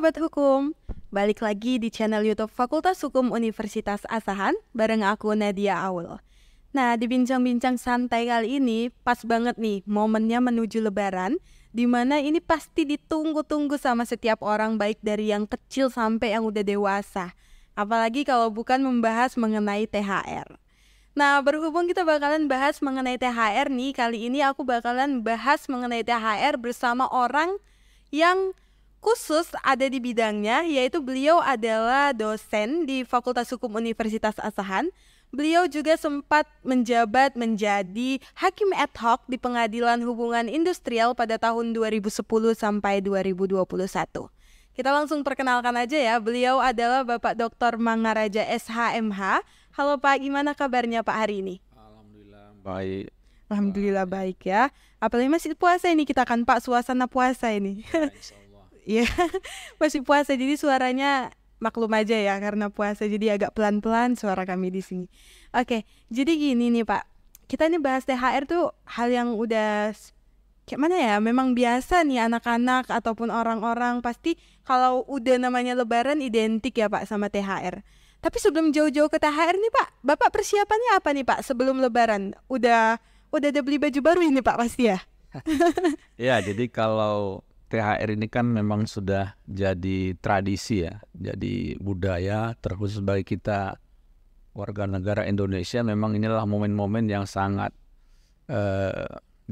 Sobat Hukum, balik lagi di channel YouTube Fakultas Hukum Universitas Asahan bareng aku Nadia Aul. Nah, di bincang-bincang santai kali ini pas banget nih momennya menuju Lebaran, di mana ini pasti ditunggu-tunggu sama setiap orang baik dari yang kecil sampai yang udah dewasa. Apalagi kalau bukan membahas mengenai THR. Nah, berhubung kita bakalan bahas mengenai THR nih, kali ini aku bakalan bahas mengenai THR bersama orang yang khusus ada di bidangnya, yaitu beliau adalah dosen di Fakultas Hukum Universitas Asahan. Beliau juga sempat menjabat menjadi hakim ad hoc di Pengadilan Hubungan Industrial pada tahun 2010 sampai 2021. Kita langsung perkenalkan aja ya, beliau adalah Bapak Dr. Mangaraja SHMH. Halo Pak, gimana kabarnya Pak hari ini? Alhamdulillah baik. Alhamdulillah baik ya. Apalagi masih puasa ini kita kan Pak, suasana puasa ini. Ya, insyaallah. Iya, masih puasa jadi suaranya maklum aja ya karena puasa jadi agak pelan-pelan suara kami di sini. Oke, jadi gini nih Pak. Kita nih bahas THR tuh hal yang udah kayak mana ya? Memang biasa nih anak-anak ataupun orang-orang pasti kalau udah namanya Lebaran identik ya Pak sama THR. Tapi sebelum jauh-jauh ke THR nih Pak, Bapak persiapannya apa nih Pak sebelum Lebaran? Udah ada beli baju baru ini Pak pasti ya? Ya, jadi kalau THR ini kan memang sudah jadi tradisi ya, jadi budaya terkhusus bagi kita warga negara Indonesia. Memang inilah momen-momen yang sangat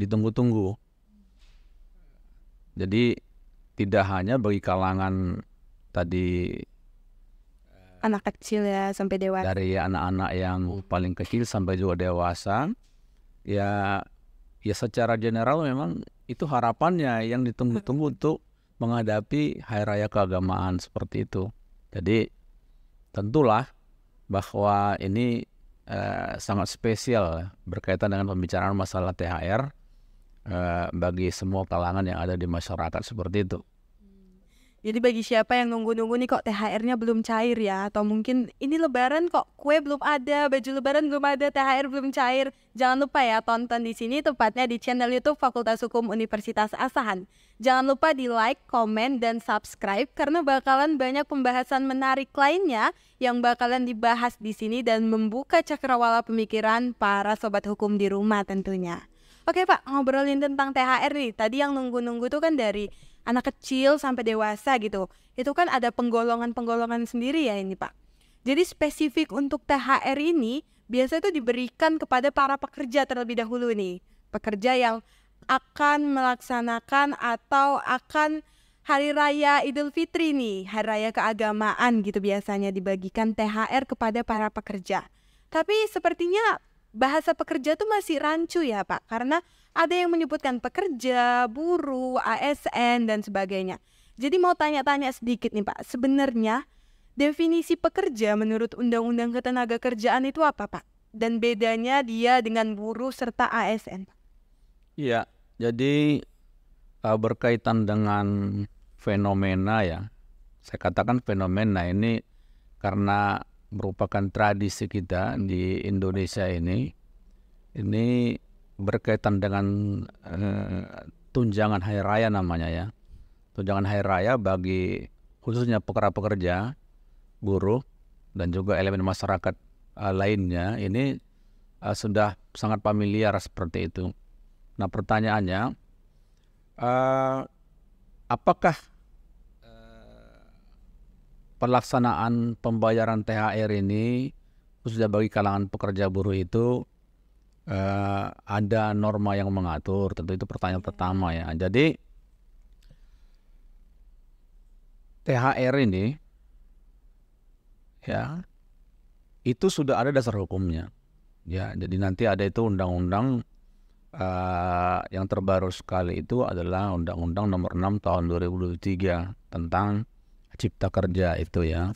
ditunggu-tunggu. Jadi tidak hanya bagi kalangan tadi Anak kecil ya sampai dewasa. dari anak-anak yang paling kecil sampai juga dewasa, ya secara general memang itu harapannya yang ditunggu-tunggu untuk menghadapi hari raya keagamaan seperti itu. Jadi tentulah bahwa ini sangat spesial berkaitan dengan pembicaraan masalah THR bagi semua kalangan yang ada di masyarakat seperti itu. Jadi bagi siapa yang nunggu-nunggu nih kok THR-nya belum cair ya, atau mungkin ini Lebaran kok kue belum ada, baju Lebaran belum ada, THR belum cair, jangan lupa ya tonton di sini tepatnya di channel YouTube Fakultas Hukum Universitas Asahan. Jangan lupa di like, komen, dan subscribe karena bakalan banyak pembahasan menarik lainnya yang bakalan dibahas di sini dan membuka cakrawala pemikiran para sobat hukum di rumah tentunya. Oke Pak, ngobrolin tentang THR nih. Tadi yang nunggu-nunggu tuh kan dari anak kecil sampai dewasa gitu. Itu kan ada penggolongan-penggolongan sendiri ya ini Pak. Jadi spesifik untuk THR ini biasa itu diberikan kepada para pekerja terlebih dahulu nih. Pekerja yang akan melaksanakan atau akan Hari Raya Idul Fitri nih, Hari Raya keagamaan gitu biasanya dibagikan THR kepada para pekerja. Tapi sepertinya bahasa pekerja tuh masih rancu ya Pak, karena ada yang menyebutkan pekerja, buruh, ASN, dan sebagainya. Jadi mau tanya-tanya sedikit nih Pak, sebenarnya definisi pekerja menurut Undang-Undang Ketenagakerjaan itu apa Pak? Dan bedanya dia dengan buruh serta ASN? Iya, jadi berkaitan dengan fenomena ya, saya katakan fenomena ini karena merupakan tradisi kita di Indonesia ini berkaitan dengan tunjangan hari raya namanya ya. Tunjangan hari raya bagi khususnya pekerja, buruh, dan juga elemen masyarakat lainnya ini sudah sangat familiar seperti itu. Nah pertanyaannya, apakah pelaksanaan pembayaran THR ini khususnya bagi kalangan pekerja buruh itu ada norma yang mengatur? Tentu itu pertanyaan pertama ya. Jadi THR ini ya itu sudah ada dasar hukumnya ya. Jadi nanti ada itu undang-undang yang terbaru sekali itu adalah Undang-Undang Nomor 6 Tahun 2023 tentang Cipta Kerja itu ya.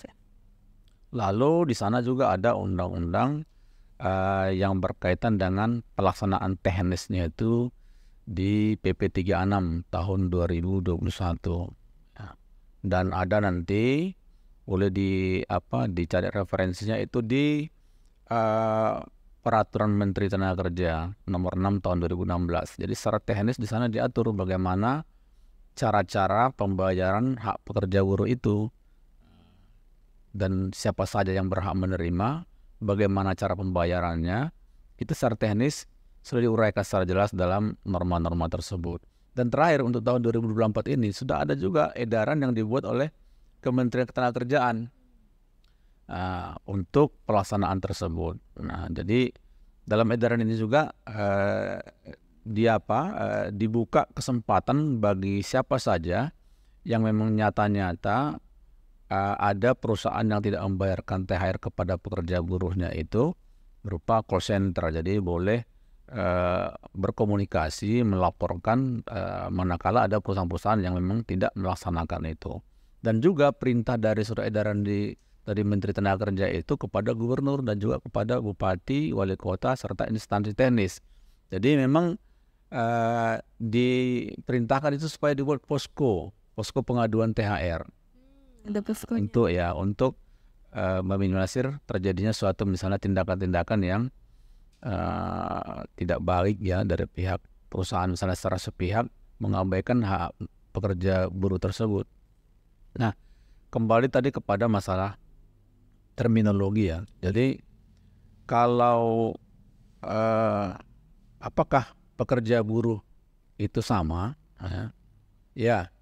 Lalu di sana juga ada undang-undang yang berkaitan dengan pelaksanaan teknisnya itu di PP 36 tahun 2021. Ya. Dan ada nanti boleh dicari referensinya itu di Peraturan Menteri Tenaga Kerja Nomor 6 tahun 2016. Jadi secara teknis di sana diatur bagaimana cara-cara pembayaran hak pekerja buruh itu, dan siapa saja yang berhak menerima, bagaimana cara pembayarannya, itu secara teknis sudah diuraikan secara jelas dalam norma-norma tersebut. Dan terakhir untuk tahun 2024 ini sudah ada juga edaran yang dibuat oleh Kementerian Ketenagakerjaan untuk pelaksanaan tersebut. Nah, jadi dalam edaran ini juga dibuka kesempatan bagi siapa saja yang memang nyata-nyata ada perusahaan yang tidak membayarkan THR kepada pekerja buruhnya itu berupa call center. Jadi boleh berkomunikasi, melaporkan manakala ada perusahaan-perusahaan yang memang tidak melaksanakan itu. Dan juga perintah dari surat edaran dari Menteri Tenaga Kerja itu kepada gubernur dan juga kepada bupati, wali kota, serta instansi teknis. Jadi memang diperintahkan itu supaya dibuat posko pengaduan THR. Ada poskonya. Untuk meminimalisir terjadinya suatu misalnya tindakan-tindakan yang tidak baik ya dari pihak perusahaan, misalnya secara sepihak mengabaikan hak pekerja buruh tersebut. Nah, kembali tadi kepada masalah terminologi ya. Jadi kalau apakah pekerja buruh itu sama? Ya,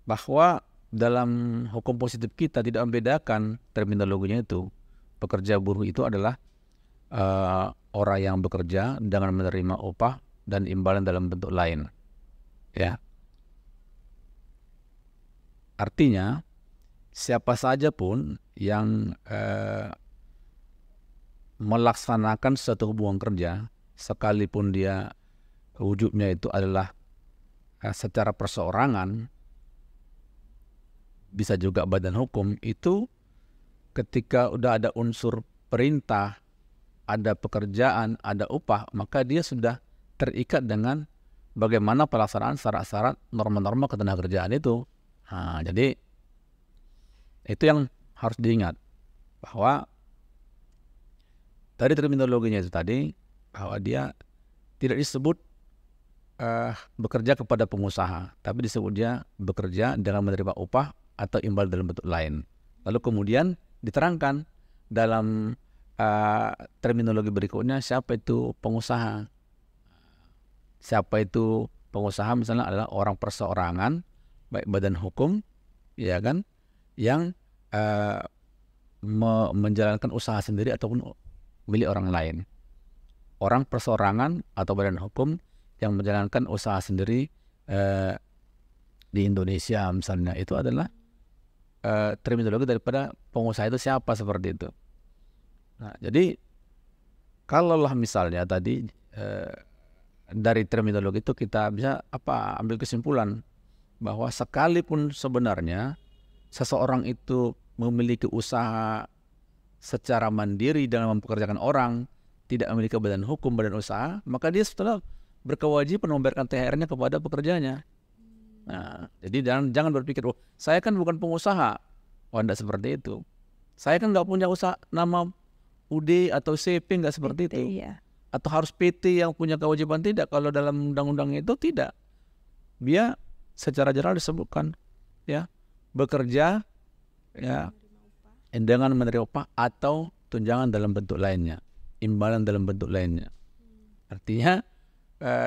bahwa dalam hukum positif kita tidak membedakan terminologinya itu. Pekerja buruh itu adalah orang yang bekerja dengan menerima upah dan imbalan dalam bentuk lain. Ya. Artinya siapa saja pun yang melaksanakan suatu hubungan kerja, sekalipun dia wujudnya itu adalah secara perseorangan, bisa juga badan hukum, itu ketika udah ada unsur perintah, ada pekerjaan, ada upah, maka dia sudah terikat dengan bagaimana pelaksanaan syarat-syarat norma-norma ketenagakerjaan itu. Nah, jadi itu yang harus diingat, bahwa dari terminologinya itu tadi, bahwa dia tidak disebut bekerja kepada pengusaha, tapi disebut dia bekerja dengan menerima upah atau imbal dalam bentuk lain. Lalu kemudian diterangkan dalam terminologi berikutnya siapa itu pengusaha. Siapa itu pengusaha misalnya adalah orang perseorangan, baik badan hukum, ya kan, yang menjalankan usaha sendiri ataupun milik orang lain. Orang perseorangan atau badan hukum yang menjalankan usaha sendiri di Indonesia misalnya, itu adalah terminologi daripada pengusaha itu siapa, seperti itu. Nah, jadi kalaulah misalnya tadi dari terminologi itu kita bisa ambil kesimpulan bahwa sekalipun sebenarnya seseorang itu memiliki usaha secara mandiri dalam mempekerjakan orang, tidak memiliki badan hukum, badan usaha, maka dia setelah berkewajiban membayarkan THR-nya kepada pekerjanya. Nah, jadi jangan berpikir, saya kan bukan pengusaha. Tidak seperti itu. Saya kan nggak punya usaha nama UD atau CP, nggak seperti itu. Iya. Atau harus PT yang punya kewajiban, tidak. Kalau dalam undang-undang itu tidak. Dia secara general disebutkan ya, bekerja ya dengan menerima upah atau tunjangan dalam bentuk lainnya, imbalan dalam bentuk lainnya. Artinya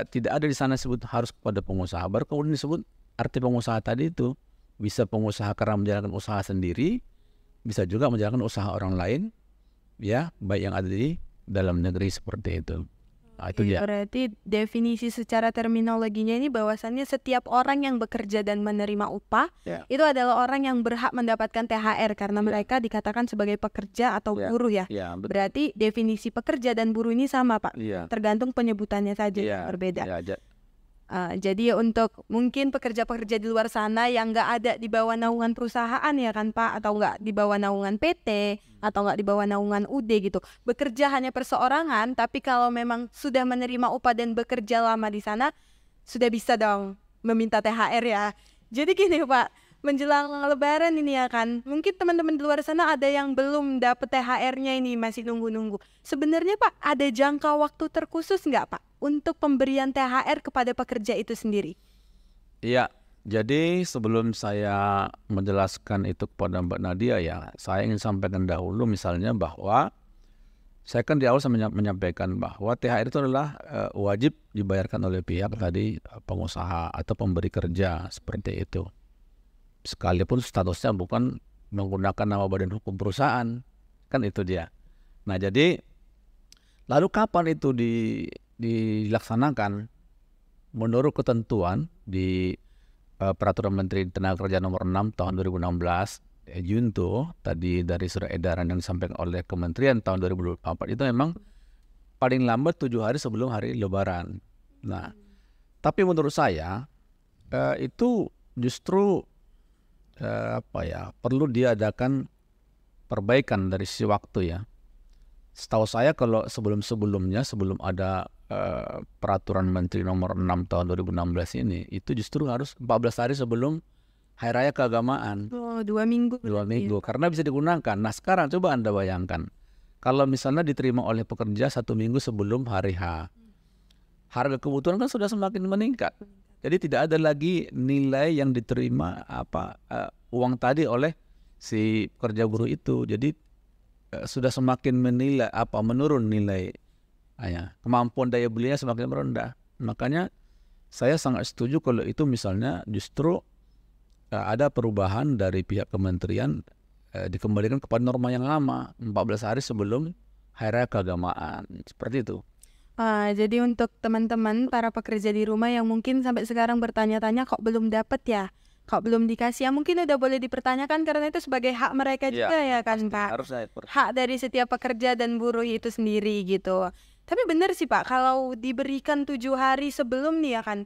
tidak ada di sana disebut harus kepada pengusaha. Baru kemudian disebut arti pengusaha tadi itu bisa pengusaha karena menjalankan usaha sendiri, bisa juga menjalankan usaha orang lain, ya, baik yang ada di dalam negeri, seperti itu. Nah, itu dia. Berarti definisi secara terminologinya ini bahwasannya setiap orang yang bekerja dan menerima upah itu adalah orang yang berhak mendapatkan THR karena mereka dikatakan sebagai pekerja atau buruh ya. Berarti definisi pekerja dan buruh ini sama, Pak. Tergantung penyebutannya saja berbeda. Jadi untuk mungkin pekerja-pekerja di luar sana yang nggak ada di bawah naungan perusahaan ya kan Pak, atau nggak di bawah naungan PT, atau nggak di bawah naungan UD gitu, bekerja hanya perseorangan, tapi kalau memang sudah menerima upah dan bekerja lama di sana, sudah bisa dong meminta THR ya. Jadi gini Pak, menjelang Lebaran ini ya kan, mungkin teman-teman di luar sana ada yang belum dapet THR-nya ini, masih nunggu-nunggu. Sebenarnya Pak, ada jangka waktu terkhusus nggak Pak untuk pemberian THR kepada pekerja itu sendiri? Iya, jadi sebelum saya menjelaskan itu kepada Mbak Nadia ya, saya ingin sampaikan dahulu misalnya bahwa saya kan di awal saya menyampaikan bahwa THR itu adalah wajib dibayarkan oleh pihak tadi pengusaha atau pemberi kerja seperti itu. Sekalipun statusnya bukan menggunakan nama badan hukum perusahaan, kan itu dia. Nah jadi lalu kapan itu dilaksanakan? Menurut ketentuan di Peraturan Menteri Tenaga Kerja Nomor 6 Tahun 2016 Junto tadi dari surat edaran yang disampaikan oleh Kementerian tahun 2024 itu memang paling lambat 7 hari sebelum hari Lebaran. Nah, tapi menurut saya itu justru perlu diadakan perbaikan dari sisi waktu ya. Setahu saya kalau sebelum ada Peraturan Menteri Nomor 6 Tahun 2016 ini, itu justru harus 14 hari sebelum Hari Raya Keagamaan. Oh, 2 minggu. 2 minggu, karena bisa digunakan. Nah sekarang coba Anda bayangkan, kalau misalnya diterima oleh pekerja 1 minggu sebelum Hari H, harga kebutuhan kan sudah semakin meningkat. Jadi tidak ada lagi nilai yang diterima uang tadi oleh si pekerja buruh itu. Jadi sudah semakin menurun nilai kemampuan daya belinya semakin merendah. Makanya saya sangat setuju kalau itu misalnya justru ada perubahan dari pihak kementerian, dikembalikan kepada norma yang lama 14 hari sebelum Hari Raya Keagamaan, seperti itu. Jadi untuk teman-teman para pekerja di rumah yang mungkin sampai sekarang bertanya-tanya kok belum dapat ya, kok belum dikasih ya, mungkin udah boleh dipertanyakan karena itu sebagai hak mereka juga ya kan Pak. Hak dari setiap pekerja dan buruh itu sendiri gitu. Tapi benar sih Pak, kalau diberikan 7 hari sebelum nih ya kan,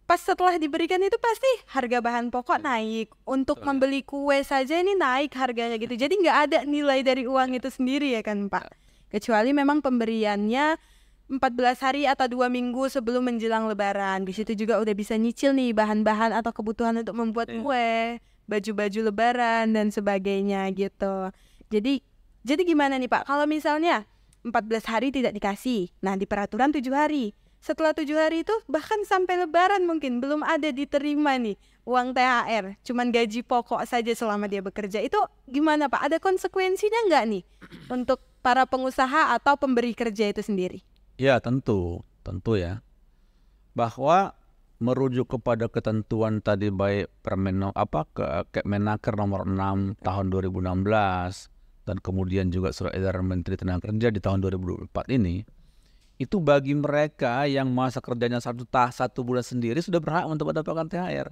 pas setelah diberikan itu pasti harga bahan pokok naik. Untuk membeli kue saja ini naik harganya gitu. Jadi nggak ada nilai dari uang itu sendiri ya kan Pak. Kecuali memang pemberiannya 14 hari atau 2 minggu sebelum menjelang Lebaran. Di situ juga udah bisa nyicil nih bahan-bahan atau kebutuhan untuk membuat kue, baju-baju Lebaran dan sebagainya gitu. Jadi gimana nih Pak? Kalau misalnya 14 hari tidak dikasih, nah di peraturan 7 hari. Setelah 7 hari itu bahkan sampai Lebaran mungkin belum ada diterima nih uang THR, cuman gaji pokok saja selama dia bekerja. Itu gimana Pak? Ada konsekuensinya nggak nih untuk para pengusaha atau pemberi kerja itu sendiri? Ya tentu ya. Bahwa merujuk kepada ketentuan tadi baik Kemenaker Nomor 6 Tahun 2016 dan kemudian juga surat edaran Menteri Tenaga Kerja di tahun 2024 ini, itu bagi mereka yang masa kerjanya 1 bulan sendiri sudah berhak untuk mendapatkan THR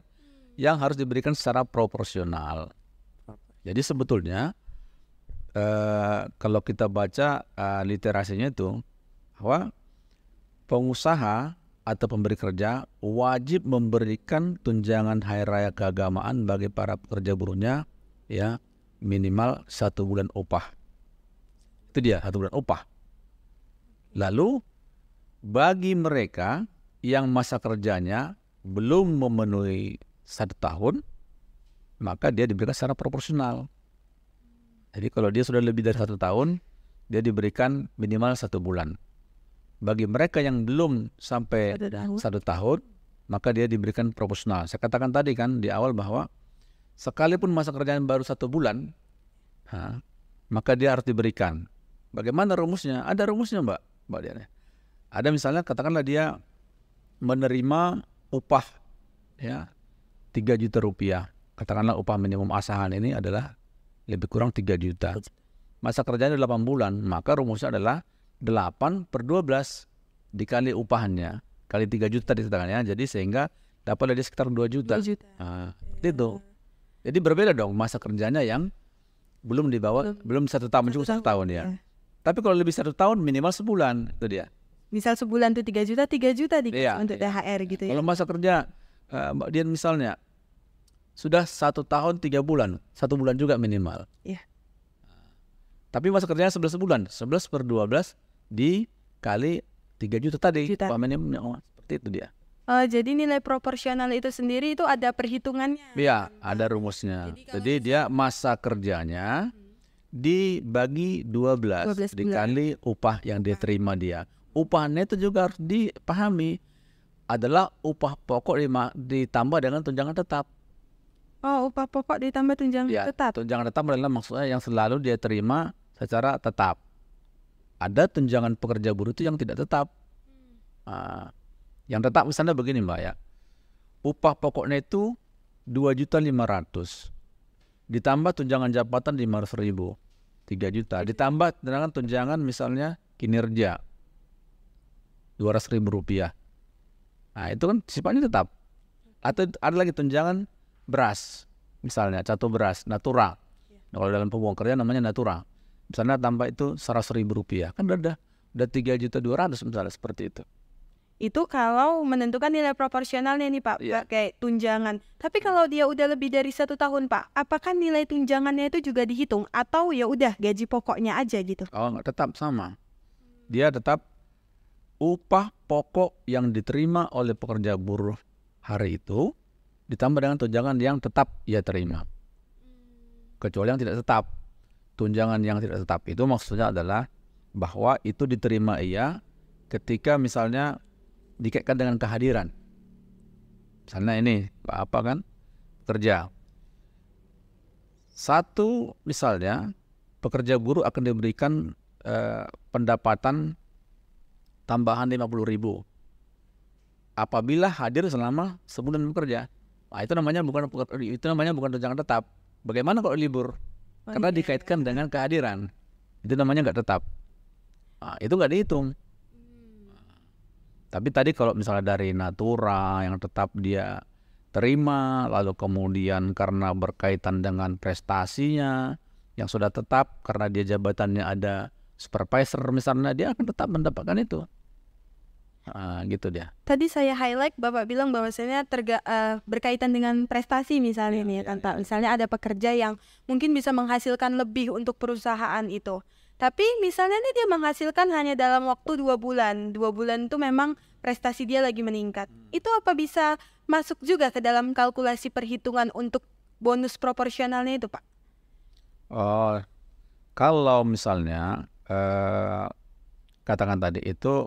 yang harus diberikan secara proporsional. Jadi sebetulnya kalau kita baca literasinya itu bahwa pengusaha atau pemberi kerja wajib memberikan tunjangan Hari Raya Keagamaan bagi para pekerja buruhnya ya minimal 1 bulan upah. Itu dia, 1 bulan upah. Lalu bagi mereka yang masa kerjanya belum memenuhi 1 tahun, maka dia diberikan secara proporsional. Jadi kalau dia sudah lebih dari 1 tahun, dia diberikan minimal 1 bulan. Bagi mereka yang belum sampai 1 tahun, maka dia diberikan proporsional. Saya katakan tadi kan di awal bahwa sekalipun masa kerjaan baru 1 bulan, maka dia harus diberikan. Bagaimana rumusnya? Ada rumusnya Mbak Diana. Ada misalnya katakanlah dia menerima upah ya 3 juta rupiah. Katakanlah upah minimum asahan ini adalah lebih kurang 3 juta. Masa kerjanya 8 bulan, maka rumusnya adalah 8/12 dikali upahnya kali 3 juta dikatakannya. Jadi sehingga dapatlah dia sekitar 2 juta. 2 juta. Itu. Jadi berbeda dong masa kerjanya yang belum 1 tahun, cukup 1 tahun ya. Tapi kalau lebih 1 tahun minimal sebulan, itu dia. Misal sebulan tuh 3 juta dikasih untuk THR gitu ya. Kalau masa kerja Mbak Dian misalnya sudah 1 tahun 3 bulan, 1 bulan juga minimal. Iya. Tapi masa kerjanya 11 bulan, 11/12 dikali 3 juta tadi, upah minimumnya. Seperti itu dia. Jadi nilai proporsional itu sendiri itu ada perhitungannya. Iya, ada rumusnya. Jadi dia masa kerjanya dibagi 12 dikali upah yang dia terima dia. Upahnya itu juga harus dipahami. adalah upah pokok ditambah dengan tunjangan tetap. Oh, upah pokok ditambah tunjangan Ya, tetap. tunjangan tetap adalah maksudnya yang selalu dia terima secara tetap. Ada tunjangan pekerja buruh itu yang tidak tetap. Yang tetap misalnya begini Mbak ya, upah pokoknya itu 2.500.000, ditambah tunjangan jabatan 500.000, 3 juta, ditambah dengan tunjangan misalnya kinerja 200.000 rupiah. Nah itu kan sifatnya tetap. Atau ada lagi tunjangan beras, misalnya catu beras, natura. Kalau dalam pembuang kerja namanya natura. Misalnya tambah itu 100.000 rupiah, kan udah 3.200.000 misalnya seperti itu. Itu kalau menentukan nilai proporsionalnya nih Pak, kayak tunjangan. Tapi kalau dia udah lebih dari 1 tahun Pak, apakah nilai tunjangannya itu juga dihitung? Atau ya udah gaji pokoknya aja gitu? Oh nggak, tetap sama. Dia tetap upah pokok yang diterima oleh pekerja buruh hari itu ditambah dengan tunjangan yang tetap ia terima. Kecuali yang tidak tetap. Tunjangan yang tidak tetap itu maksudnya adalah bahwa itu diterima ia ketika misalnya dikaitkan dengan kehadiran. Misalnya ini apa kan kerja. Satu misalnya pekerja buruh akan diberikan pendapatan tambahan 50.000 apabila hadir selama sebulan bekerja. Nah, itu namanya bukan tunjangan tetap. Bagaimana kalau libur? Karena dikaitkan dengan kehadiran. Itu namanya nggak tetap. Nah, itu nggak dihitung. Tapi tadi kalau misalnya dari natura yang tetap dia terima, lalu kemudian karena berkaitan dengan prestasinya yang sudah tetap, karena dia jabatannya ada supervisor misalnya, dia akan tetap mendapatkan itu. Gitu dia. Tadi saya highlight Bapak bilang bahwasanya berkaitan dengan prestasi misalnya nih kan Pak. Misalnya ada pekerja yang mungkin bisa menghasilkan lebih untuk perusahaan itu. Tapi misalnya nih dia menghasilkan hanya dalam waktu 2 bulan. 2 bulan itu memang prestasi dia lagi meningkat. Itu apa bisa masuk juga ke dalam kalkulasi perhitungan untuk bonus proporsionalnya itu Pak? Oh, kalau misalnya katakan tadi itu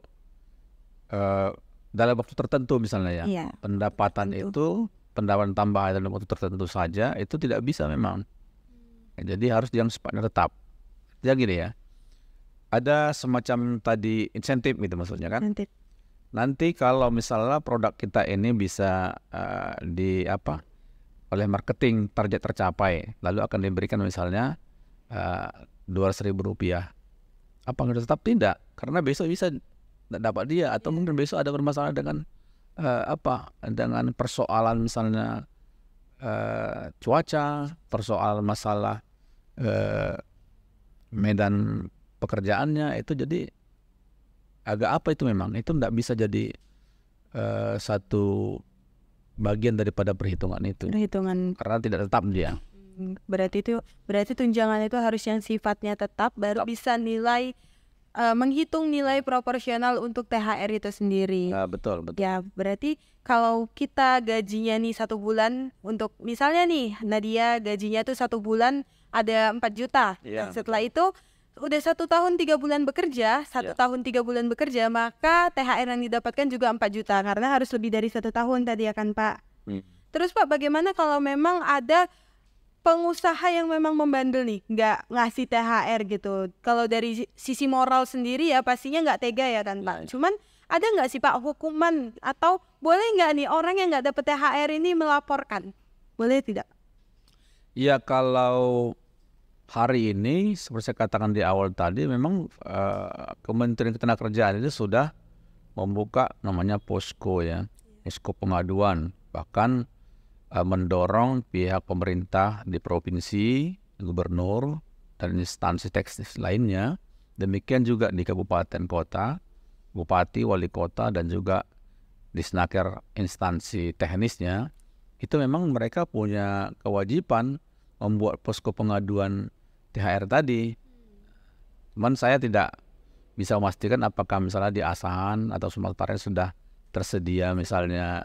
dalam waktu tertentu misalnya ya, pendapatan itu pendapatan tambahan dalam waktu tertentu saja itu tidak bisa memang. Jadi harus yang sifatnya tetap. Ya gini ya, ada semacam tadi insentif gitu maksudnya kan. Nanti kalau misalnya produk kita ini bisa oleh marketing target tercapai, lalu akan diberikan misalnya 200.000 rupiah. Apa nggak tetap? Tidak, karena besok bisa dapat dia, atau mungkin besok ada bermasalah dengan dengan persoalan misalnya cuaca, persoalan masalah medan pekerjaannya, itu jadi agak apa itu memang itu tidak bisa jadi satu bagian daripada perhitungan itu. Karena tidak tetap dia. Berarti tunjangan itu harus yang sifatnya tetap baru bisa menghitung nilai proporsional untuk THR itu sendiri. Betul. Ya, berarti kalau kita gajinya nih 1 bulan, untuk misalnya nih Nadia gajinya tuh 1 bulan ada 4 juta. Setelah itu udah 1 tahun 3 bulan bekerja, 1 tahun 3 bulan bekerja, maka THR yang didapatkan juga 4 juta karena harus lebih dari 1 tahun tadi ya kan Pak. Terus Pak, bagaimana kalau memang ada pengusaha yang memang membandel nih, nggak ngasih THR gitu? Kalau dari sisi moral sendiri ya pastinya nggak tega ya kan Pak. Cuman ada nggak sih Pak hukuman, atau boleh nggak nih orang yang nggak dapet THR ini melaporkan? Boleh tidak? Ya kalau hari ini seperti saya katakan di awal tadi, memang Kementerian Ketenagakerjaan itu sudah membuka namanya posko ya, posko pengaduan, bahkan mendorong pihak pemerintah di provinsi, gubernur, dan instansi teknis lainnya, demikian juga di kabupaten kota, bupati, wali kota, dan juga di Snaker instansi teknisnya, itu memang mereka punya kewajiban membuat posko pengaduan THR tadi. Cuman saya tidak bisa memastikan apakah misalnya di Asahan atau Sumatera sudah tersedia misalnya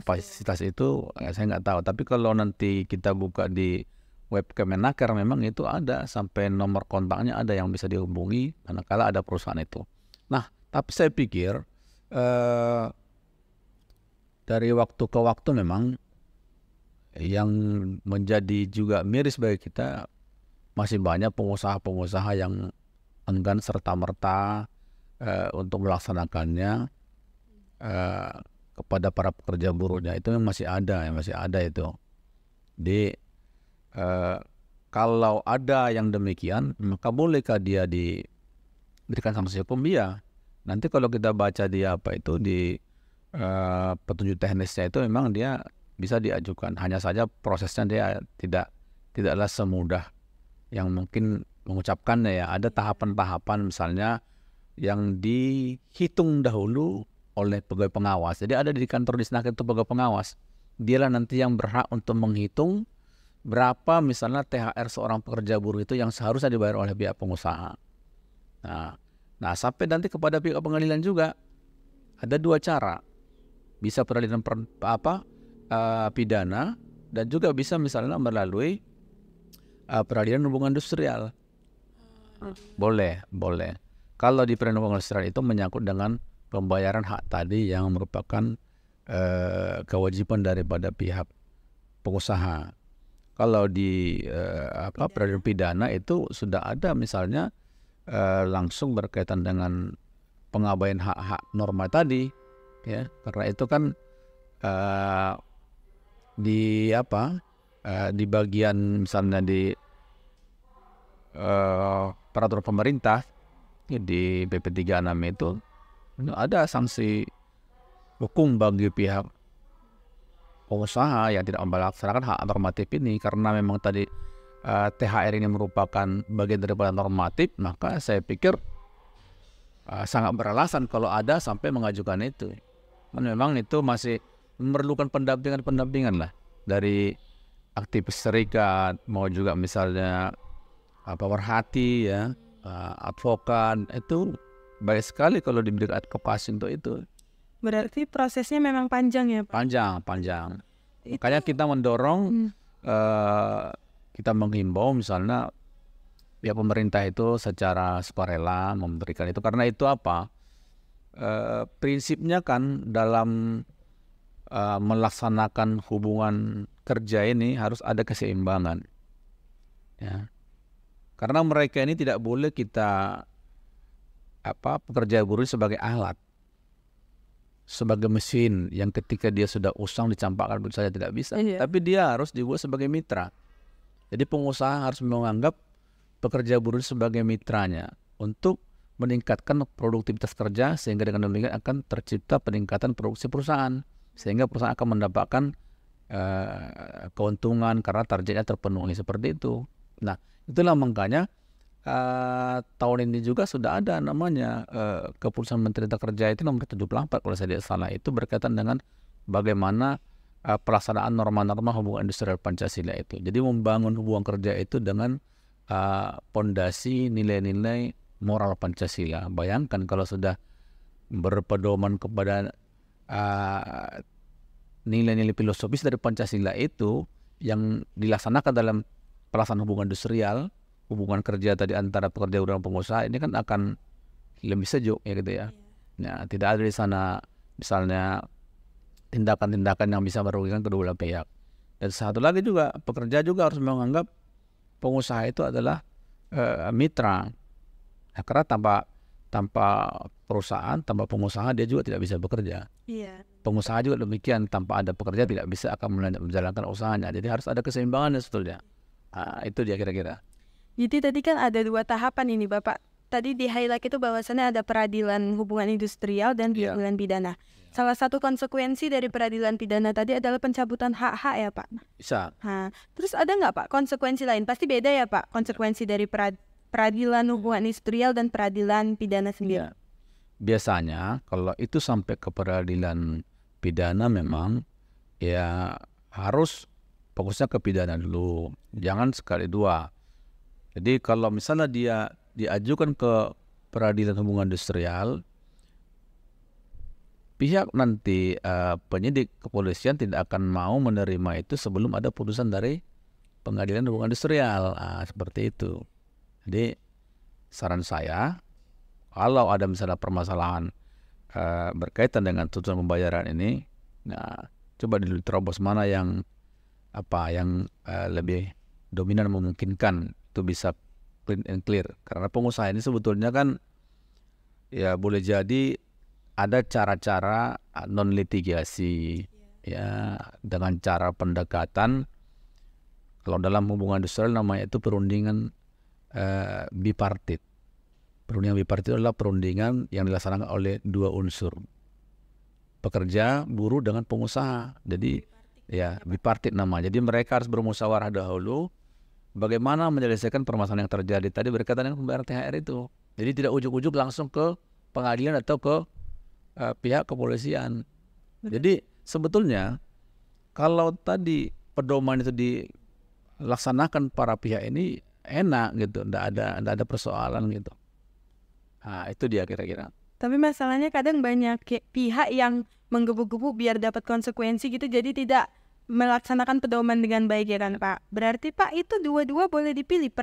fasilitas itu, saya nggak tahu. Tapi kalau nanti kita buka di web Kemenaker, memang itu ada sampai nomor kontaknya ada yang bisa dihubungi manakala ada perusahaan itu. Nah, tapi saya pikir dari waktu ke waktu memang yang menjadi juga miris bagi kita, masih banyak pengusaha-pengusaha yang enggan serta-merta untuk melaksanakannya kepada para pekerja buruhnya. Itu masih ada itu. Jadi kalau ada yang demikian, maka bolehkah dia diberikan sanksi hukum? Iya. Nanti kalau kita baca di petunjuk teknisnya itu memang dia bisa diajukan. Hanya saja prosesnya dia tidaklah semudah yang mungkin mengucapkannya ya. Ada tahapan-tahapan misalnya yang dihitung dahulu oleh pegawai pengawas. Jadi ada di kantor Disnaker itu pegawai pengawas. Dialah nanti yang berhak untuk menghitung berapa misalnya THR seorang pekerja buruh itu yang seharusnya dibayar oleh pihak pengusaha. Nah sampai nanti kepada pihak pengadilan juga ada dua cara. Bisa peradilan pidana dan juga bisa misalnya melalui peradilan hubungan industrial. Boleh. Kalau di peradilan hubungan industrial itu menyangkut dengan pembayaran hak tadi yang merupakan kewajiban daripada pihak pengusaha. Kalau di peradilan pidana itu sudah ada misalnya langsung berkaitan dengan pengabaian hak-hak norma tadi, ya. Karena itu kan di bagian misalnya di peraturan pemerintah di PP 36 itu ada sanksi hukum bagi pihak pengusaha yang tidak melaksanakan hak normatif ini. Karena memang tadi THR ini merupakan bagian daripada normatif, maka saya pikir sangat beralasan kalau ada sampai mengajukan itu. Memang itu masih memerlukan pendampingan lah dari aktivis serikat, mau juga misalnya pemerhati ya, advokat. Itu baik sekali kalau diberikan advokasi untuk itu. Berarti prosesnya memang panjang ya Pak? Panjang. Makanya kita mendorong, kita menghimbau misalnya ya pemerintah itu secara sukarela memberikan itu. Karena itu prinsipnya kan dalam melaksanakan hubungan kerja ini harus ada keseimbangan, ya. Karena mereka ini tidak boleh kita pekerja buruh sebagai alat, sebagai mesin yang ketika dia sudah usang dicampakkan begitu saja, tidak bisa. Tapi dia harus dibuat sebagai mitra. Jadi pengusaha harus menganggap pekerja buruh sebagai mitranya untuk meningkatkan produktivitas kerja, sehingga dengan demikian akan tercipta peningkatan produksi perusahaan, sehingga perusahaan akan mendapatkan keuntungan karena targetnya terpenuhi, seperti itu. Nah, itulah makanya tahun ini juga sudah ada namanya keputusan Menteri Kerja itu nomor 74 kalau saya tidak salah, itu berkaitan dengan bagaimana pelaksanaan norma-norma hubungan industrial Pancasila itu. Jadi membangun hubungan kerja itu dengan pondasi nilai-nilai moral Pancasila. Bayangkan kalau sudah berpedoman kepada nilai-nilai filosofis dari Pancasila itu yang dilaksanakan dalam pelaksanaan hubungan industrial, hubungan kerja tadi antara pekerja dan pengusaha, ini kan akan lebih sejuk ya gitu ya. Nah, tidak ada di sana misalnya tindakan-tindakan yang bisa merugikan kedua belah pihak. Dan satu lagi juga, pekerja juga harus menganggap pengusaha itu adalah mitra. Nah, karena tanpa perusahaan, tanpa pengusaha dia juga tidak bisa bekerja. Pengusaha juga demikian, tanpa ada pekerja tidak bisa akan menjalankan usahanya. Jadi harus ada keseimbangan sebetulnya. Itu dia kira-kira. Jadi tadi kan ada dua tahapan ini Bapak. Tadi di highlight itu bahwasannya ada peradilan hubungan industrial dan peradilan pidana. Salah satu konsekuensi dari peradilan pidana tadi adalah pencabutan hak-hak ya Pak? Bisa. Terus ada nggak Pak konsekuensi lain? Pasti beda ya Pak konsekuensi dari peradilan hubungan industrial dan peradilan pidana sendiri. Biasanya kalau itu sampai ke peradilan pidana memang ya harus fokusnya ke pidana dulu, jangan sekali dua. Jadi kalau misalnya dia diajukan ke peradilan hubungan industrial, pihak nanti penyidik kepolisian tidak akan mau menerima itu sebelum ada putusan dari pengadilan hubungan industrial. Seperti itu. Jadi saran saya, kalau ada misalnya permasalahan berkaitan dengan tuntutan pembayaran ini, Nah, coba dulu terobos mana yang lebih dominan memungkinkan itu bisa clean and clear. Karena pengusaha ini sebetulnya kan ya boleh jadi ada cara-cara non litigasi ya dengan cara pendekatan. Kalau dalam hubungan industrial namanya itu perundingan bipartit. Perundingan bipartit adalah perundingan yang dilaksanakan oleh dua unsur, pekerja, buruh dengan pengusaha. Jadi ya bipartit nama. Jadi mereka harus bermusyawarah dahulu bagaimana menyelesaikan permasalahan yang terjadi tadi berkaitan dengan pembayaran THR itu. Jadi tidak ujuk-ujuk langsung ke pengadilan atau ke pihak kepolisian. Jadi sebetulnya kalau tadi pedoman itu dilaksanakan para pihak ini enak gitu, ndak ada persoalan gitu. Nah, itu dia kira-kira. Tapi masalahnya kadang banyak pihak yang menggebu-gebu biar dapat konsekuensi gitu, jadi tidak melaksanakan pedoman dengan baik ya kan Pak. Berarti Pak itu dua-dua boleh dipilih,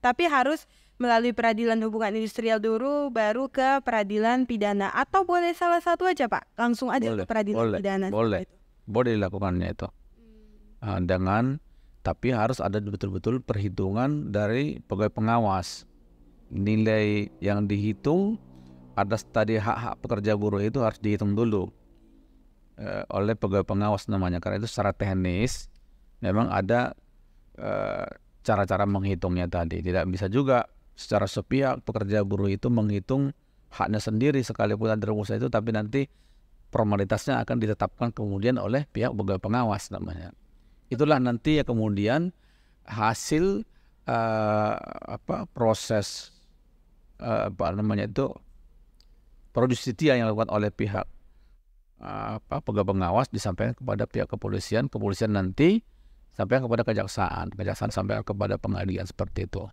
tapi harus melalui peradilan hubungan industrial dulu baru ke peradilan pidana, atau boleh salah satu aja Pak, langsung aja ke peradilan pidana. Boleh dilakukannya itu. Tapi harus ada betul-betul perhitungan dari pegawai pengawas. Nilai yang dihitung atas tadi hak-hak pekerja buruh itu harus dihitung dulu oleh pegawai pengawas namanya. Karena itu secara teknis memang ada cara-cara menghitungnya tadi. Tidak bisa juga secara sepihak pekerja buruh itu menghitung haknya sendiri sekalipun ada rumus itu, tapi nanti formalitasnya akan ditetapkan kemudian oleh pihak pegawai pengawas namanya. Itulah nanti ya kemudian hasil proses produk justitia yang dilakukan oleh pihak pegawai pengawas disampaikan kepada pihak kepolisian nanti sampaikan kepada kejaksaan sampai kepada pengadilan seperti itu.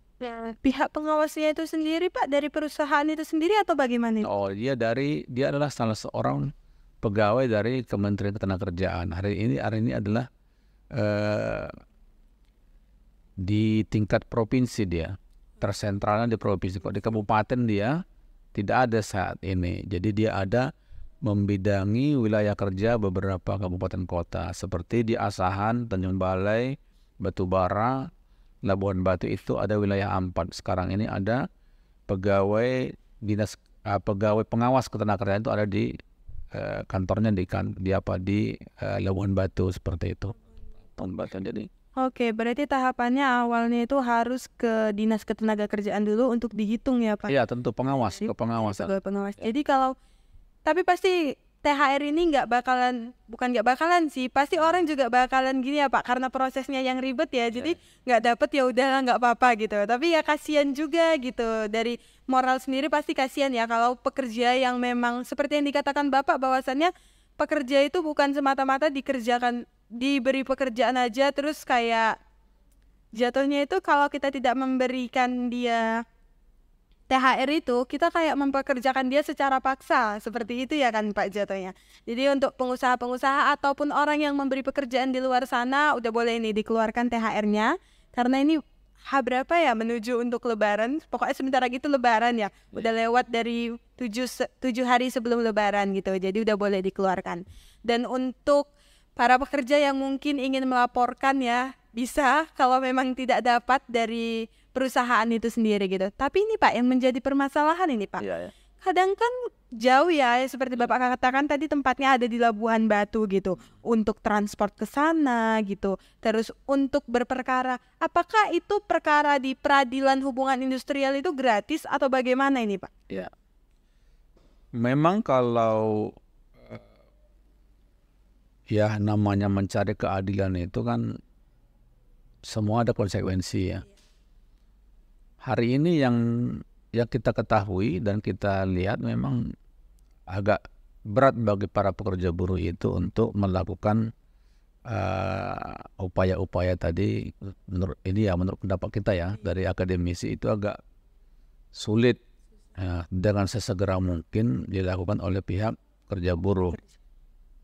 Pihak pengawasnya itu sendiri Pak dari perusahaan itu sendiri atau bagaimana? Oh, dia adalah salah seorang pegawai dari Kementerian Ketenagakerjaan. Hari ini adalah di tingkat provinsi dia, tersentralnya di provinsi. Kok di kabupaten dia tidak ada saat ini. Jadi dia ada membidangi wilayah kerja beberapa kabupaten kota seperti di Asahan, Tanjung Balai, Batubara, Labuan Batu itu ada wilayah 4. Sekarang ini ada pegawai pengawas ketenagakerjaan itu ada di kantornya di Labuan Batu seperti itu. Jadi Oke, berarti tahapannya awalnya itu harus ke Dinas Ketenagakerjaan dulu untuk dihitung ya Pak? Iya, tentu ke pengawas. Jadi tapi pasti THR ini bukan nggak bakalan sih, pasti orang juga bakalan gini ya Pak, karena prosesnya yang ribet ya, jadi nggak dapet ya udahlah nggak apa-apa gitu. Tapi ya kasihan juga gitu, dari moral sendiri pasti kasihan ya kalau pekerja yang memang seperti yang dikatakan Bapak bahwasannya pekerja itu bukan semata-mata diberi pekerjaan aja terus kayak jatuhnya itu kalau kita tidak memberikan dia THR itu kita kayak mempekerjakan dia secara paksa, seperti itu ya kan Pak jatuhnya. Jadi untuk pengusaha-pengusaha ataupun orang yang memberi pekerjaan di luar sana udah boleh ini dikeluarkan THR-nya, karena ini berapa ya menuju untuk Lebaran, pokoknya sebentar lagi itu Lebaran ya, udah lewat dari 7 hari sebelum Lebaran gitu, jadi udah boleh dikeluarkan. Dan untuk para pekerja yang mungkin ingin melaporkan ya bisa kalau memang tidak dapat dari perusahaan itu sendiri gitu. Tapi ini Pak yang menjadi permasalahan ini Pak. Iya. Kadang kan jauh ya, seperti Bapak katakan tadi tempatnya ada di Labuan Batu gitu. Untuk transport ke sana gitu. Terus untuk berperkara, apakah itu perkara di peradilan hubungan industrial itu gratis atau bagaimana ini Pak? Ya. Memang kalau ya namanya mencari keadilan itu kan semua ada konsekuensi ya. Hari ini yang kita ketahui dan kita lihat memang agak berat bagi para pekerja buruh itu untuk melakukan upaya-upaya tadi. Menurut pendapat kita ya dari akademisi itu agak sulit dengan sesegera mungkin dilakukan oleh pihak kerja buruh.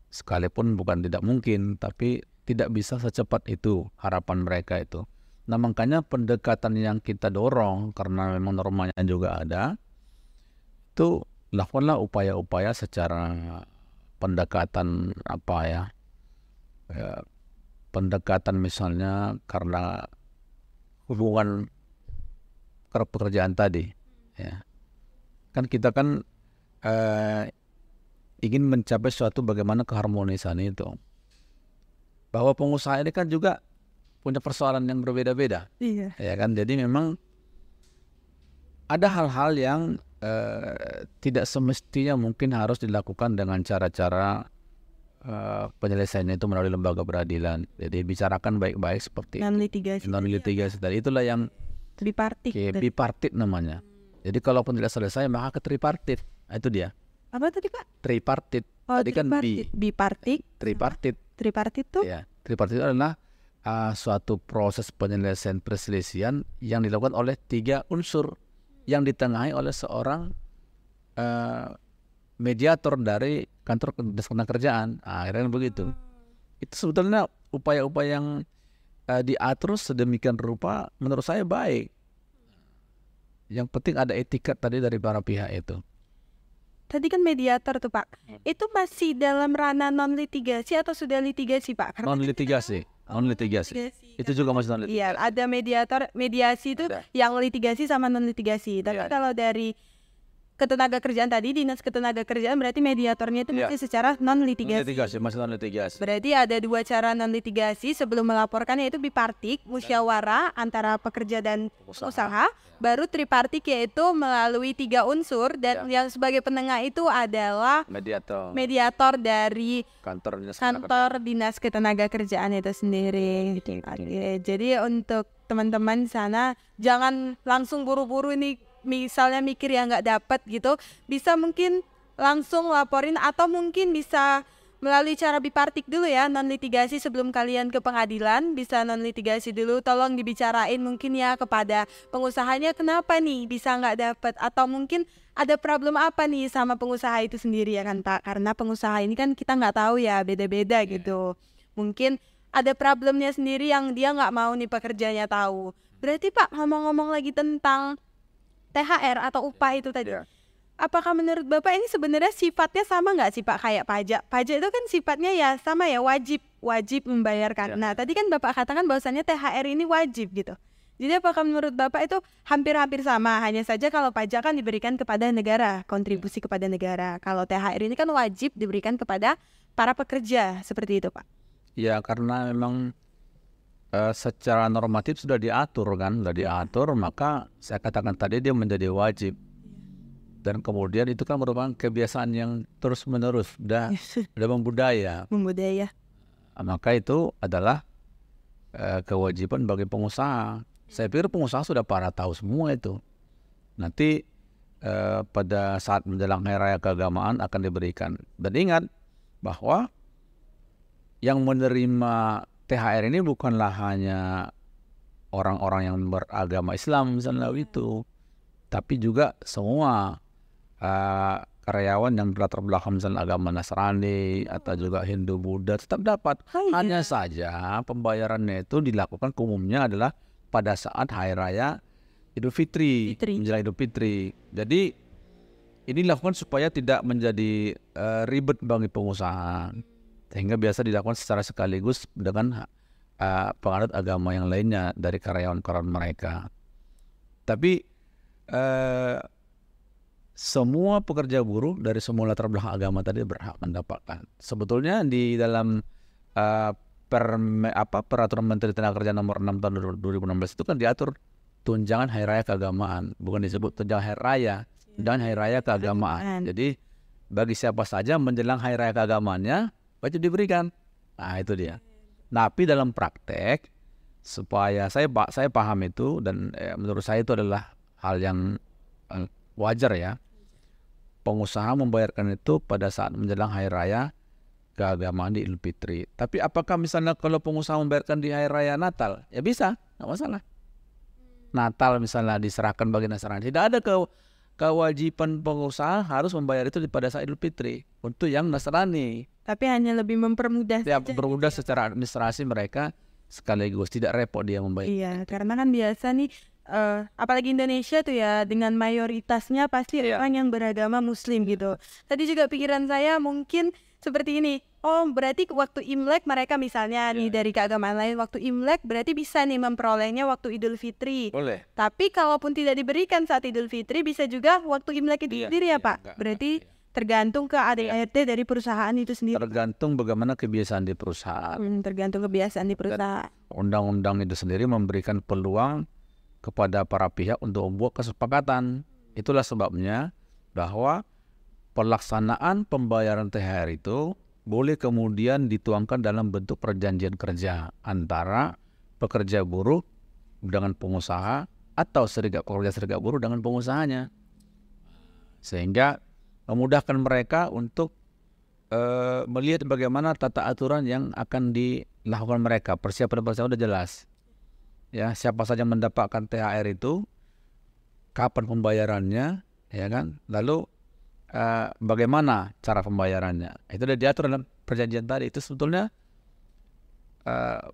Sekalipun bukan tidak mungkin, tapi tidak bisa secepat itu harapan mereka itu. Nah makanya pendekatan yang kita dorong karena memang normanya juga ada, itu lakukanlah upaya-upaya secara pendekatan apa ya, pendekatan misalnya karena hubungan pekerjaan tadi, ya kan kita kan ingin mencapai suatu bagaimana keharmonisan itu, bahwa pengusaha ini kan juga punya persoalan yang berbeda-beda, ya kan. Jadi memang ada hal-hal yang tidak semestinya mungkin harus dilakukan dengan cara-cara penyelesaiannya itu melalui lembaga peradilan. Jadi bicarakan baik-baik seperti non-litigasi tadi. Itulah yang bipartit namanya. Jadi kalaupun tidak selesai maka ke tripartit. Nah, itu dia. Apa tadi Pak? Tripartit. Tadi kan bipartit. Tripartit tuh? Ya, tripartit adalah suatu proses penyelesaian perselisihan yang dilakukan oleh 3 unsur yang ditengahi oleh seorang mediator dari kantor kerjaan. Akhirnya begitu. Itu sebetulnya upaya-upaya yang diatur sedemikian rupa menurut saya baik. Yang penting ada etikat tadi dari para pihak itu. Tadi kan mediator tuh Pak, itu masih dalam ranah non-litigasi atau sudah litigasi Pak? Non-litigasi. Itu juga masih non-litigasi. Iya, ada mediasi itu yang litigasi sama non-litigasi. Tapi kalau dari ketenagakerjaan tadi, dinas ketenagakerjaan, berarti mediatornya itu masih secara non-litigasi. Masih non-litigasi. Berarti ada 2 cara non-litigasi sebelum melaporkan, yaitu bipartik, musyawarah antara pekerja dan usaha. Baru tripartik, yaitu melalui 3 unsur, dan yang sebagai penengah itu adalah mediator dari kantor dinas ketenagakerjaan itu sendiri. Jadi untuk teman-teman di sana jangan langsung buru-buru ini, misalnya mikir ya nggak dapat gitu, bisa mungkin langsung laporin atau mungkin bisa melalui cara bipartik dulu ya, non litigasi sebelum kalian ke pengadilan. Bisa non litigasi dulu, tolong dibicarain mungkin ya kepada pengusahanya, kenapa nih bisa nggak dapat, atau mungkin ada problem apa nih sama pengusaha itu sendiri ya kan Pak, karena pengusaha ini kan kita nggak tahu ya, beda-beda gitu. Mungkin ada problemnya sendiri yang dia nggak mau nih pekerjanya tahu. Berarti Pak, ngomong-ngomong lagi tentang THR atau upah itu tadi, apakah menurut Bapak ini sebenarnya sifatnya sama nggak sih Pak kayak pajak? Pajak itu kan sifatnya ya sama ya, wajib membayarkan. Nah tadi kan Bapak katakan bahwasannya THR ini wajib gitu. Jadi apakah menurut Bapak itu hampir-hampir sama? Hanya saja kalau pajak kan diberikan kepada negara, kontribusi kepada negara. Kalau THR ini kan wajib diberikan kepada para pekerja, seperti itu Pak. Ya karena memang secara normatif sudah diatur kan, maka saya katakan tadi dia menjadi wajib. Dan kemudian itu kan merupakan kebiasaan yang terus-menerus, udah membudaya. Maka itu adalah kewajiban bagi pengusaha. Saya pikir pengusaha sudah pada tahu semua itu. Nanti pada saat menjelang Hari Raya Keagamaan akan diberikan. Dan ingat bahwa yang menerima THR ini bukanlah hanya orang-orang yang beragama Islam misalnya itu, tapi juga semua karyawan yang berlatar belakang misalnya agama Nasrani atau juga Hindu, Buddha tetap dapat. Hanya saja pembayarannya itu dilakukan umumnya adalah pada saat Hari Raya Idul Fitri. Menjelang Idul Fitri. Jadi ini dilakukan supaya tidak menjadi ribet bagi pengusaha, sehingga biasa dilakukan secara sekaligus dengan penganut agama yang lainnya dari karyawan-karyawan mereka. Tapi semua pekerja buruh dari semua latar belakang agama tadi berhak mendapatkan. Sebetulnya di dalam Peraturan Menteri Tenaga Kerja nomor 6 tahun 2016 itu kan diatur tunjangan Hari Raya Keagamaan, bukan disebut tunjangan Hari Raya, tunjangan Hari Raya Keagamaan. Jadi bagi siapa saja menjelang Hari Raya Keagamaannya wajib diberikan. Nah itu dia. Tapi dalam praktek, supaya saya paham itu, dan menurut saya itu adalah hal yang wajar ya, pengusaha membayarkan itu pada saat menjelang Hari Raya Keagamaan di Idul Fitri. Tapi apakah misalnya kalau pengusaha membayarkan di Hari Raya Natal? Ya bisa, nggak masalah. Natal misalnya diserahkan bagi Nasrani, tidak ada kewajiban pengusaha harus membayar itu pada saat Idul Fitri untuk yang Nasrani. Tapi hanya lebih mempermudah. Ya, mempermudah secara administrasi mereka, sekaligus tidak repot dia membayar. Iya, karena kan biasa nih, apalagi Indonesia tuh ya, dengan mayoritasnya pasti orang yang beragama Muslim gitu. Tadi juga pikiran saya mungkin seperti ini. Oh, berarti waktu Imlek mereka misalnya nih dari keagamaan lain, waktu Imlek berarti bisa nih memperolehnya waktu Idul Fitri. Boleh. Tapi kalaupun tidak diberikan saat Idul Fitri, bisa juga waktu Imlek itu sendiri ya Pak? Berarti tergantung ke ADART dari perusahaan itu sendiri. Tergantung bagaimana kebiasaan di perusahaan. Tergantung kebiasaan di perusahaan. Undang-undang itu sendiri memberikan peluang kepada para pihak untuk membuat kesepakatan. Itulah sebabnya bahwa pelaksanaan pembayaran THR itu boleh kemudian dituangkan dalam bentuk perjanjian kerja antara pekerja buruh dengan pengusaha atau pekerja serikat buruh dengan pengusahanya, sehingga memudahkan mereka untuk melihat bagaimana tata aturan yang akan dilakukan mereka. Persiapan sudah jelas, ya, siapa saja mendapatkan THR itu, kapan pembayarannya, ya kan, lalu bagaimana cara pembayarannya, itu sudah diatur dalam perjanjian tadi. Itu sebetulnya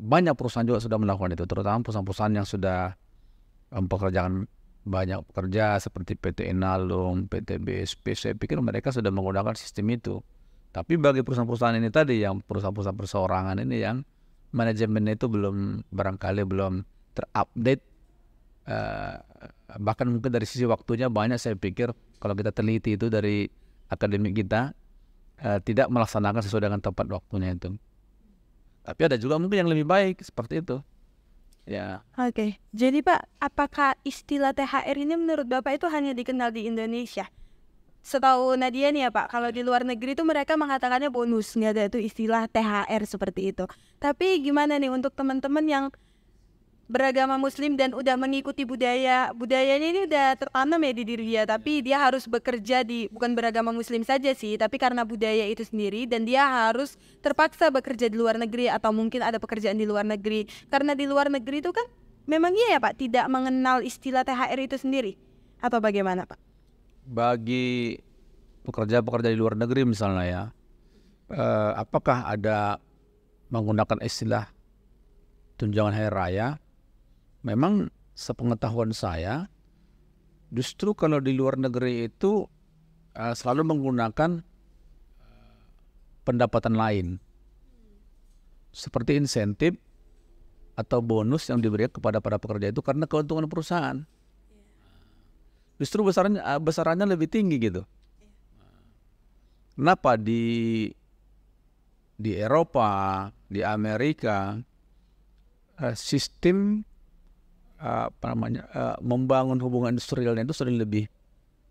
banyak perusahaan juga sudah melakukan itu, terutama perusahaan-perusahaan yang sudah mempekerjakan banyak pekerja seperti PT Inalum, PT BSP. Saya pikir mereka sudah menggunakan sistem itu. Tapi bagi perusahaan-perusahaan ini tadi, yang perusahaan-perusahaan perseorangan ini, yang manajemennya itu barangkali belum terupdate, bahkan mungkin dari sisi waktunya banyak, saya pikir kalau kita teliti itu dari akademik kita, tidak melaksanakan sesuai dengan tepat waktunya itu. Tapi ada juga mungkin yang lebih baik seperti itu. Ya. Oke. Jadi Pak, apakah istilah THR ini menurut Bapak itu hanya dikenal di Indonesia? Setahu Nadia nih ya Pak, kalau di luar negeri itu mereka mengatakannya bonus, nggak ada itu istilah THR seperti itu. Tapi gimana nih untuk teman-teman yang beragama muslim dan udah mengikuti budayanya ini udah tertanam ya di diri dia, tapi dia harus bekerja di, bukan beragama muslim saja sih, tapi karena budaya itu sendiri, dan dia harus terpaksa bekerja di luar negeri atau mungkin ada pekerjaan di luar negeri. Karena di luar negeri itu kan memang iya ya Pak, tidak mengenal istilah THR itu sendiri, atau bagaimana Pak? Bagi pekerja-pekerja di luar negeri misalnya ya, apakah ada menggunakan istilah tunjangan hari raya? Memang sepengetahuan saya, justru kalau di luar negeri itu selalu menggunakan pendapatan lain, seperti insentif atau bonus yang diberikan kepada para pekerja itu karena keuntungan perusahaan. Justru besarannya lebih tinggi gitu. Kenapa di Eropa, di Amerika, sistem membangun hubungan industrialnya itu sering lebih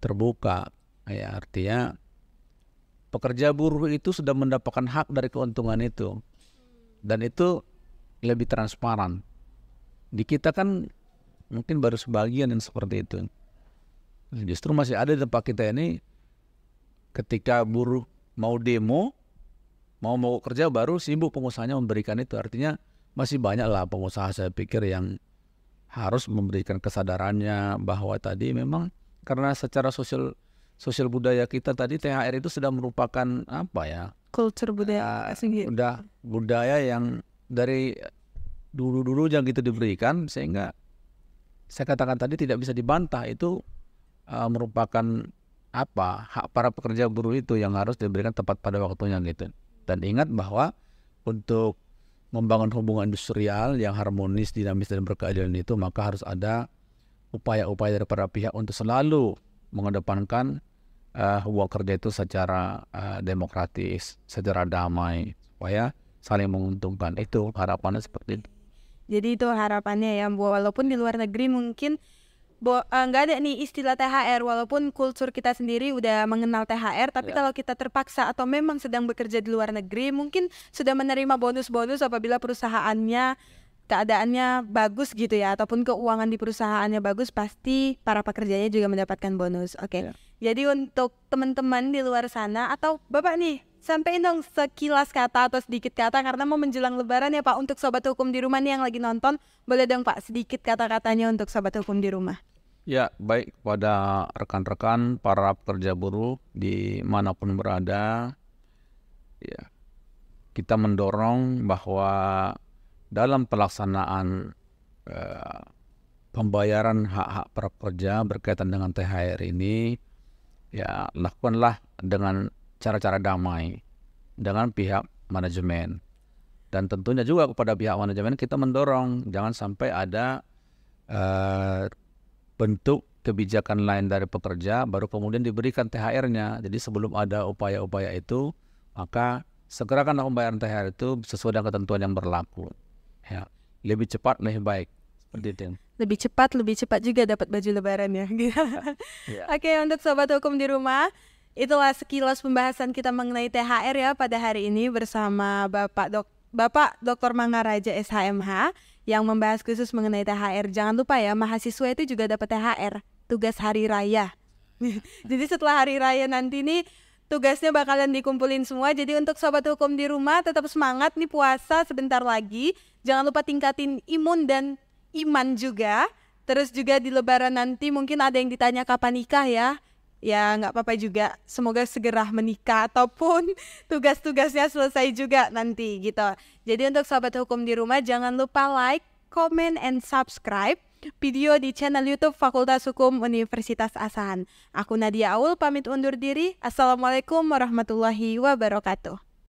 terbuka, ya, artinya pekerja buruh itu sudah mendapatkan hak dari keuntungan itu, dan itu lebih transparan. Di kita kan mungkin baru sebagian yang seperti itu. Justru masih ada di tempat kita ini, ketika buruh mau demo, mau kerja, baru sibuk pengusahanya memberikan itu. Artinya masih banyak lah pengusaha, saya pikir, yang harus memberikan kesadarannya bahwa tadi memang karena secara sosial budaya kita tadi, THR itu sudah merupakan apa ya, kultur budaya udah budaya yang dari dulu yang gitu diberikan, sehingga saya katakan tadi tidak bisa dibantah. Itu merupakan hak para pekerja buruh itu yang harus diberikan tepat pada waktunya gitu. Dan ingat bahwa untuk membangun hubungan industrial yang harmonis, dinamis, dan berkeadilan itu, maka harus ada upaya-upaya dari para pihak untuk selalu mengedepankan hubungan kerja itu secara demokratis, secara damai, supaya saling menguntungkan. Itu harapannya seperti itu. Jadi itu harapannya ya, walaupun di luar negeri mungkin nggak ada nih istilah THR, walaupun kultur kita sendiri udah mengenal THR, tapi kalau kita terpaksa atau memang sedang bekerja di luar negeri, mungkin sudah menerima bonus-bonus apabila perusahaannya keadaannya bagus gitu ya, ataupun keuangan di perusahaannya bagus, pasti para pekerjanya juga mendapatkan bonus. Oke. Jadi untuk teman-teman di luar sana, atau Bapak nih, sampaiin dong sekilas kata atau sedikit kata, karena mau menjelang lebaran ya Pak, untuk sobat hukum di rumah nih yang lagi nonton, boleh dong Pak sedikit kata-katanya untuk sobat hukum di rumah. Ya, baik, kepada rekan-rekan para pekerja buruh dimanapun berada, ya, kita mendorong bahwa dalam pelaksanaan pembayaran hak-hak para pekerja berkaitan dengan THR ini, ya, lakukanlah dengan cara-cara damai, dengan pihak manajemen. Dan tentunya juga kepada pihak manajemen kita mendorong jangan sampai ada bentuk kebijakan lain dari pekerja baru kemudian diberikan THR-nya. Jadi sebelum ada upaya-upaya itu, maka segerakanlah pembayaran THR itu sesuai dengan ketentuan yang berlaku. Ya, lebih cepat lebih baik. Seperti itu. Lebih cepat juga dapat baju lebaran ya. Ya. Oke, untuk sobat hukum di rumah, itulah sekilas pembahasan kita mengenai THR ya pada hari ini bersama Bapak Dr. Mangaraja SHMH yang membahas khusus mengenai THR. Jangan lupa ya, mahasiswa itu juga dapat THR, tugas hari raya. Jadi setelah hari raya nanti nih tugasnya bakalan dikumpulin semua. Jadi untuk sobat hukum di rumah tetap semangat nih, puasa sebentar lagi. Jangan lupa tingkatin imun dan iman juga. Terus juga di lebaran nanti mungkin ada yang ditanya kapan nikah ya. Ya nggak apa-apa juga, semoga segera menikah ataupun tugas-tugasnya selesai juga nanti gitu. Jadi untuk sobat hukum di rumah jangan lupa like, comment, and subscribe video di channel YouTube Fakultas Hukum Universitas Asahan. Aku Nadia Aul pamit undur diri. Assalamualaikum warahmatullahi wabarakatuh.